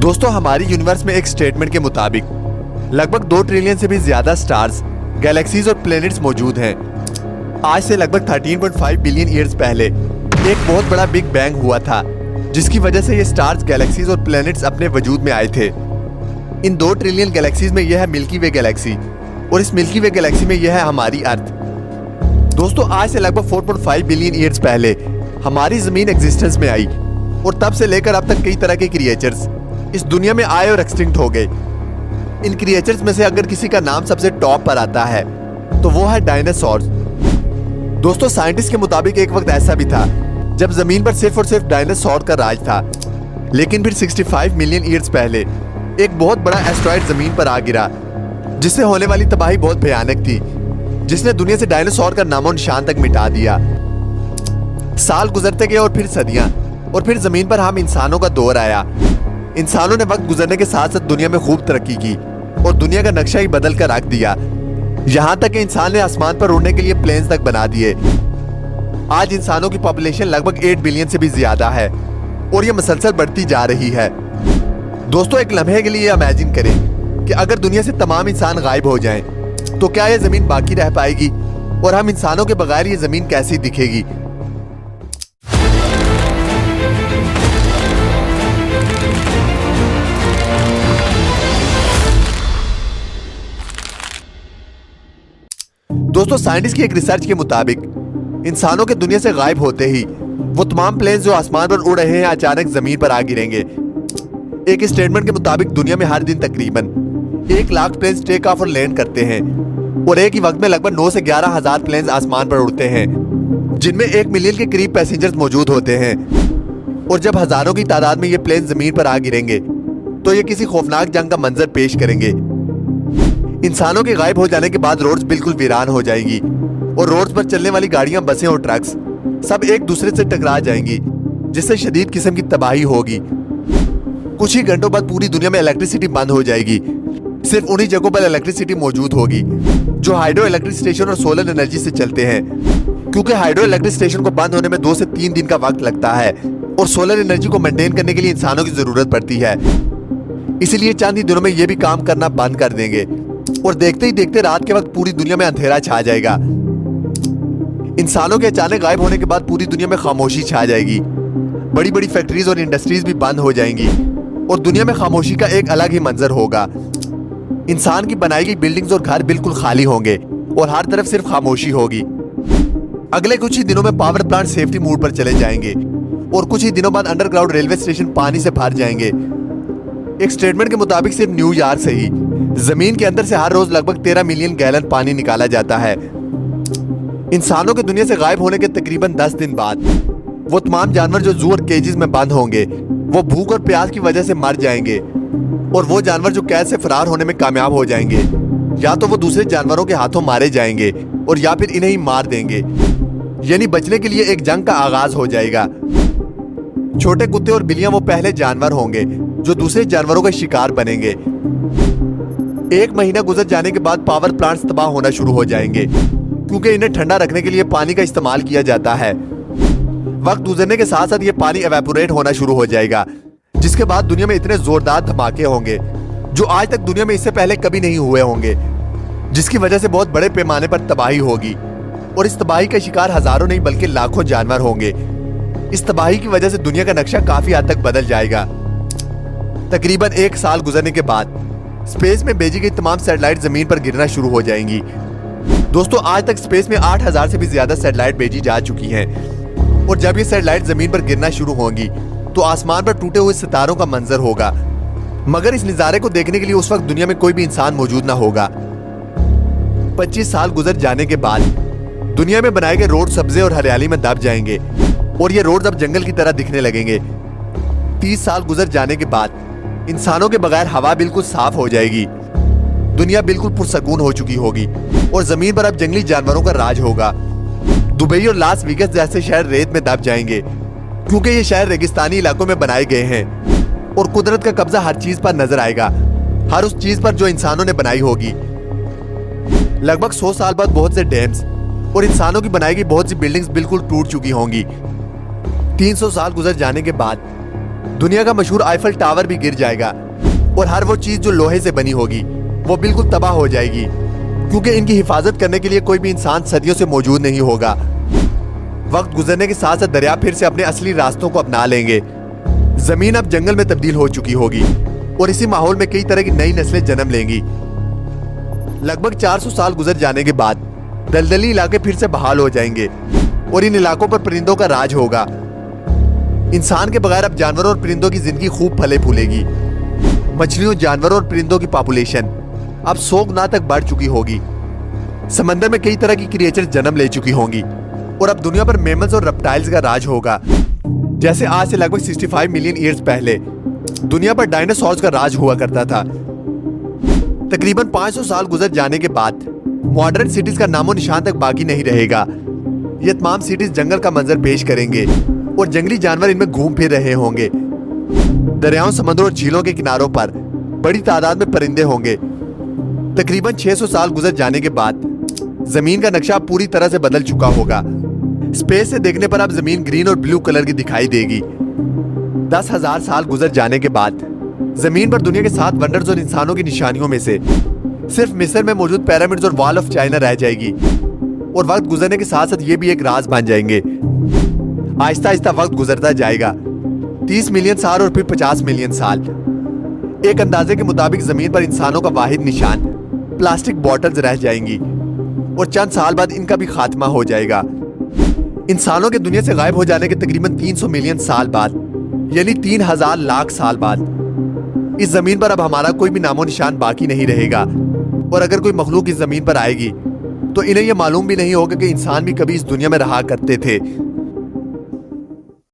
दोस्तों, हमारी यूनिवर्स में एक स्टेटमेंट के मुताबिक लगभग 2 ट्रिलियन से भी ज्यादा स्टार्स, गैलेक्सीज और प्लैनेट्स मौजूद हैं। आज से लगभग 13.5 बिलियन ईयर्स पहले एक बहुत बड़ा बिग बैंग हुआ था, जिसकी वजह से ये स्टार्स, गैलेक्सीज और प्लैनेट्स अपने वजूद में आए थे। इन 2 ट्रिलियन गैलेक्सीज में यह है मिल्की वे गैलेक्सी, और इस मिल्की वे गैलेक्सी में यह है हमारी अर्थ। दोस्तों, आज से लगभग 4.5 बिलियन ईयर्स पहले हमारी जमीन एग्जिस्टेंस में आई, और तब से लेकर अब तक कई तरह के क्रिएचर्स इस दुनिया में आए और एक्सटिंक्ट हो गए। इन क्रिएचर्स में से अगर किसी का नाम सबसे टॉप पर आता है तो वो है डायनासोर्स। दोस्तों, साइंटिस्ट के मुताबिक एक वक्त ऐसा भी था जब जमीन पर सिर्फ और सिर्फ डायनासोर का राज था, लेकिन फिर 65 मिलियन ईयर्स पहले एक बहुत बड़ा एस्टेरॉयड जमीन पर आ गिरा, जिससे होने वाली तबाही बहुत भयानक थी, जिसने दुनिया से डायनासोर का नामो निशान तक मिटा दिया। साल गुजरते गए और फिर सदियां, और फिर जमीन पर हम इंसानों का दौर आया। इंसानों ने वक्त गुजरने के साथ साथ दुनिया में खूब तरक्की की और दुनिया का नक्शा ही बदल कर रख दिया। यहाँ तक कि इंसान ने आसमान पर उड़ने के लिए प्लेन्स तक बना दिए। आज इंसानों की पॉपुलेशन लगभग 8 बिलियन से भी ज्यादा है, और ये मसलसल बढ़ती जा रही है। दोस्तों, एक लम्हे के लिए इमेजिन करें कि अगर दुनिया से तमाम इंसान गायब हो जाएं, तो क्या यह जमीन बाकी रह पाएगी, और हम इंसानों के बगैर ये जमीन कैसी दिखेगी। दोस्तों, साइंटिस्ट की एक रिसर्च के मुताबिक इंसानों के दुनिया से गायब होते ही वो तमाम प्लेन्स जो आसमान पर उड़ रहे हैं अचानक जमीन पर आ गिरेंगे। एक स्टेटमेंट के मुताबिक दुनिया में हर दिन तकरीबन 1 लाख प्लेन्स टेक ऑफ और लैंड करते हैं, और एक ही वक्त में लगभग 9 से 11 हजार प्लेन्स आसमान पर उड़ते हैं, जिनमें 1 मिलियन के करीब पैसेंजर्स मौजूद होते हैं। और जब हजारों की तादाद में ये प्लेन जमीन पर आ गिरेंगे तो ये किसी खौफनाक जंग का मंजर पेश करेंगे। इंसानों के गायब हो जाने के बाद रोड्स बिल्कुल वीरान हो जाएंगी, और रोड्स पर चलने वाली गाड़ियां, बसें और ट्रक्स सब एक दूसरे से टकरा जाएंगी, जिससे शदीद किस्म की तबाही होगी। कुछ ही घंटों बाद पूरी दुनिया में इलेक्ट्रिसिटी बंद हो जाएगी। सिर्फ उन्हीं जगहों पर इलेक्ट्रिसिटी मौजूद होगी जो हाइड्रो इलेक्ट्रिक स्टेशन और सोलर एनर्जी से चलते हैं, क्योंकि हाइड्रो इलेक्ट्रिक स्टेशन को बंद होने में 2 से 3 दिन का वक्त लगता है, और सोलर एनर्जी को मेंटेन करने के लिए इंसानों की जरूरत पड़ती है। इसीलिए चंद ही दिनों में ये भी काम करना बंद कर देंगे, और देखते ही देखते रात के वक्त पूरी दुनिया में अंधेरा छा जाएगा। इंसानों के अचानक गायब होने के बाद पूरी दुनिया में खामोशी छा जाएगी। बड़ी बड़ी फैक्ट्रीज और इंडस्ट्रीज भी बंद हो जाएंगी, और दुनिया में खामोशी का एक अलग ही मंजर होगा। इंसान की बनाई गई बिल्डिंग्स और घर बिल्कुल खाली होंगे, और हर तरफ सिर्फ खामोशी होगी। अगले कुछ ही दिनों में पावर प्लांट सेफ्टी मोड पर चले जाएंगे, और कुछ ही दिनों बाद अंडरग्राउंड रेलवे स्टेशन पानी से भर जाएंगे। एक स्टेटमेंट के मुताबिक सिर्फ न्यूयॉर्क से ही जमीन के अंदर से हर रोज लगभग 13 मिलियन गैलन पानी निकाला जाता है। इंसानों के दुनिया से गायब होने के तकरीबन 10 दिन बाद वो तमाम जानवर जो जू और केजेस में बंद होंगे, वो भूख और प्यास की वजह से मर जाएंगे, और वो जानवर जो कैद से फरार होने में कामयाब हो जाएंगे, या तो वो दूसरे जानवरों के हाथों मारे जाएंगे, और या फिर इन्हें ही मार देंगे। यानी बचने के लिए एक जंग का आगाज हो जाएगा। छोटे कुत्ते और बिल्लियां वो पहले जानवर होंगे जो दूसरे जानवरों का शिकार बनेंगे। 1 महीना गुजर जाने के बाद पावर प्लांट्स तबाह होना शुरू हो जाएंगे, क्योंकि इन्हें ठंडा रखने के लिए पानी का इस्तेमाल किया जाता है। वक्त गुजरने के साथ साथ ये पानी एवेपोरेट होना शुरू हो जाएगा, जिसके बाद दुनिया में इतने जोरदार धमाके होंगे जो आज तक दुनिया में इससे पहले कभी नहीं हुए होंगे, जिसकी वजह से बहुत बड़े पैमाने पर तबाही होगी, और इस तबाही का शिकार हजारों नहीं बल्कि लाखों जानवर होंगे। इस तबाही की वजह से दुनिया का नक्शा काफी हद तक बदल जाएगा। तकरीबन 1 साल गुजरने के बाद स्पेस में भेजी गई तमाम सैटेलाइट जमीन पर गिरना शुरू हो जाएंगी। दोस्तों, आज तक स्पेस में 8000 से भी ज्यादा सैटेलाइट भेजी जा चुकी हैं, और जब ये सैटेलाइट जमीन पर गिरना शुरू होंगी तो आसमान पर टूटे हुए सितारों का मंजर होगा, मगर इस नजारे को देखने के लिए उस वक्त दुनिया में कोई भी इंसान मौजूद ना होगा। 25 साल गुजर जाने के बाद दुनिया में बनाए गए रोड सब्जे और हरियाली में दब जाएंगे, और ये रोड अब जंगल की तरह दिखने लगेंगे। 30 साल गुजर जाने के बाद इंसानों के बगैर हवा बिल्कुल साफ हो जाएगी, दुनिया बिल्कुल पुरसकून हो चुकी होगी, और जमीन पर अब जंगली जानवरों का राज होगा। दुबई और लास वेगास जैसे शहर रेत में दब जाएंगे, क्योंकि ये शहर रेगिस्तानी इलाकों में बनाए गए हैं, और कुदरत का कब्जा हर चीज पर नजर आएगा, हर उस चीज पर जो इंसानों ने बनाई होगी। लगभग 100 साल बाद बहुत से डैम्स और इंसानों की बनाई गई बहुत सी बिल्डिंग्स बिल्कुल टूट चुकी होंगी। 300 साल गुजर जाने के बाद दुनिया का मशहूर आईफल टावर भी गिर जाएगा और हर वो चीज जो लोहे से बनी होगी वो बिल्कुल तबाह हो जाएगी, क्योंकि इनकी हिफाजत करने के लिए कोई भी इंसान सदियों से मौजूद नहीं होगा। वक्त गुजरने के साथ साथ दरिया फिर से अपने असली रास्तों को अपना लेंगे। जमीन अब जंगल में तब्दील हो चुकी होगी और इसी माहौल में कई तरह की नई नस्लें जन्म लेंगी। लगभग 400 साल गुजर जाने के बाद दलदली इलाके फिर से बहाल हो जाएंगे और इन इलाकों पर परिंदों का राज होगा। इंसान के बगैर अब जानवरों और परिंदों की जिंदगी खूब फले फूलेगी। मछलियों, जानवरों और परिंदों की पॉपुलेशन अब 100 गुना तक बढ़ चुकी होगी। समंदर में कई तरह की क्रिएचर जन्म ले चुकी होंगी और अब दुनिया पर मेमल्स और रेप्टाइल्स का राज होगा। जैसे आज से लगभग 65 मिलियन ईयर्स पहले दुनिया पर डायनासोर्स का राज हुआ करता था। तकरीबन 500 साल गुजर जाने के बाद मॉडर्न सिटीज का नामो निशान तक बाकी नहीं रहेगा। ये तमाम सिटीज जंगल का मंजर पेश करेंगे और जंगली जानवर इनमें घूम फिर रहे होंगे। दरियाओं, समुद्रों और झीलों के किनारों पर बड़ी तादाद में परिंदे होंगे। तकरीबन 600 साल गुजर जाने के बाद जमीन का नक्शा पूरी तरह से बदल चुका होगा। स्पेस से देखने पर अब जमीन ग्रीन और ब्लू कलर की दिखाई देगी। 10,000 साल गुजर जाने के बाद जमीन पर दुनिया के 7 वंडर्स और इंसानों की निशानियों में से सिर्फ मिस्र में मौजूद पिरामिड्स और वॉल ऑफ चाइना रह जाएगी और वक्त गुजरने के साथ साथ ये भी एक राज बन जाएंगे। आहिस्ता आहिस्ता वक्त गुजरता जाएगा, 30 मिलियन साल और फिर 50 मिलियन साल। एक अंदाजे के मुताबिक जमीन पर इंसानों का वाहिद निशान प्लास्टिक बॉटल्स रह जाएंगी और चंद साल बाद इनका भी खात्मा हो जाएगा। इंसानों के दुनिया से गायब हो जाने के तकरीबन 300 मिलियन साल बाद, यानी 3000 लाख साल बाद, इस जमीन पर अब हमारा कोई भी नामो निशान बाकी नहीं रहेगा। और अगर कोई मखलूक इस जमीन पर आएगी तो इन्हें यह मालूम भी नहीं होगा कि इंसान भी कभी इस दुनिया में रहा करते थे।